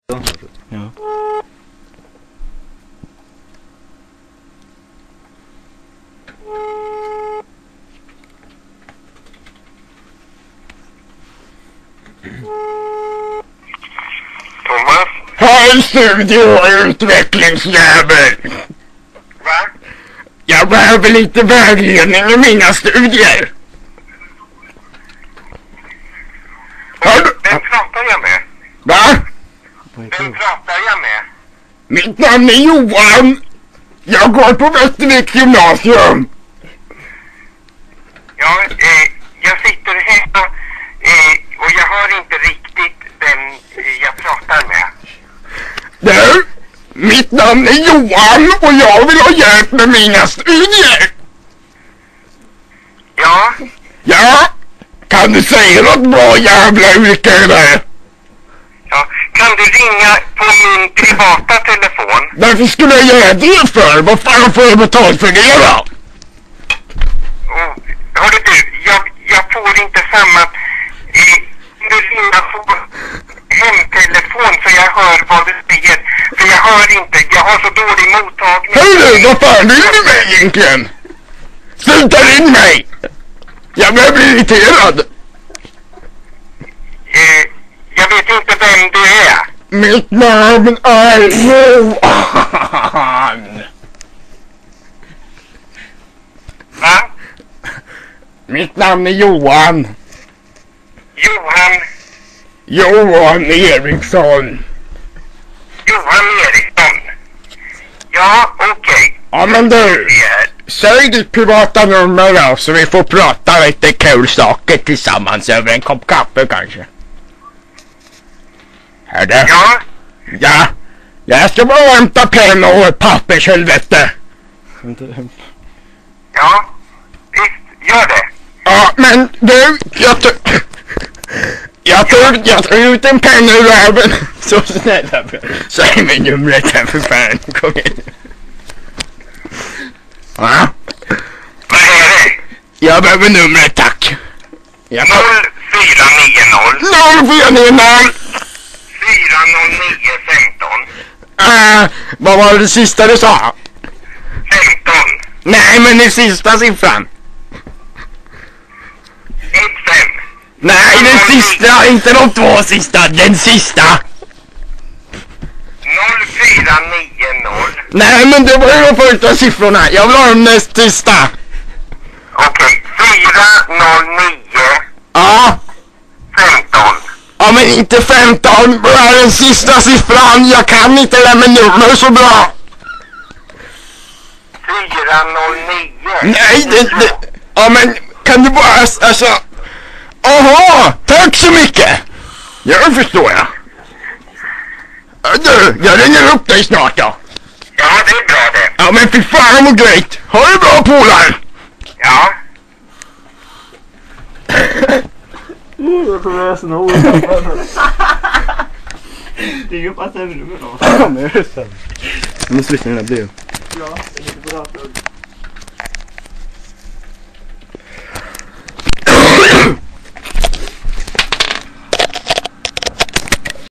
Ja. Thomas? Ha en studie och utvecklingsjävel! Va? Jag behöver lite vägledning i mina studier. Vem pratar jag med? Va? Vem pratar jag med? Mitt namn är Johan. Jag går på Västerviks gymnasium. Ja, jag sitter hemma och jag hör inte riktigt vem jag pratar med. Du, mitt namn är Johan och jag vill ha hjälp med mina studier. Ja, Ja, kan du säga något bra jävla yrke där? ja. Kan du ringa på min privata telefon? Varför skulle jag göra det för? Vad fan får jag betalt för det då? Hörru du, jag får inte samma... du ringa på hemtelefon så jag hör vad du säger. För jag hör inte, jag har så dålig mottagning. Hörru, vad fan vill du mig egentligen? Sluta ring mig! Jag börjar bli irriterad. Jag vet inte vem du är. Mitt namn är Johan. Va? Mitt namn är Johan. Johan Eriksson. Eriksson. Ja, okej. Ja men du, säg ditt privata nummer då så vi får prata lite kul saker tillsammans över en kopp kaffe kanske. Hörde? Ja, Ja, jag ska bara hämta penna och ett pappershelvete. ja. Visst, gör det. Ja, men du, jag tar ut en penna ur röven. Så snälla, säg mig numret här för fan. Kom igen. Ja, Vad är det? jag behöver numret, tack. 0490 0490. 40915. Vad var det sista du sa? 15. Nej, men den sista siffran. 15. Nej, den sista, inte de två sista, den sista. 0490. Nej, men det var ju de första siffrorna. Jag vill ha den näst sista. Okej, 409 Ja. 15. Ja, men inte 15. Bara den sista siffran. Jag kan inte det med nummer så bra. 409. Nej, det... Ja, men kan du bara... Alltså... Aha, tack så mycket. Jag förstår jag. Du, jag ringer upp dig snart då. Ja, det är bra det. Ja, men fy fan vad grejt. Ha det bra, polare. Ja. Jag kommer att snå. Det är ju bara 5 minuter då. Ja, men jag är sen. Nu måste lyssna på den här bilen. Ja, det är inte bra.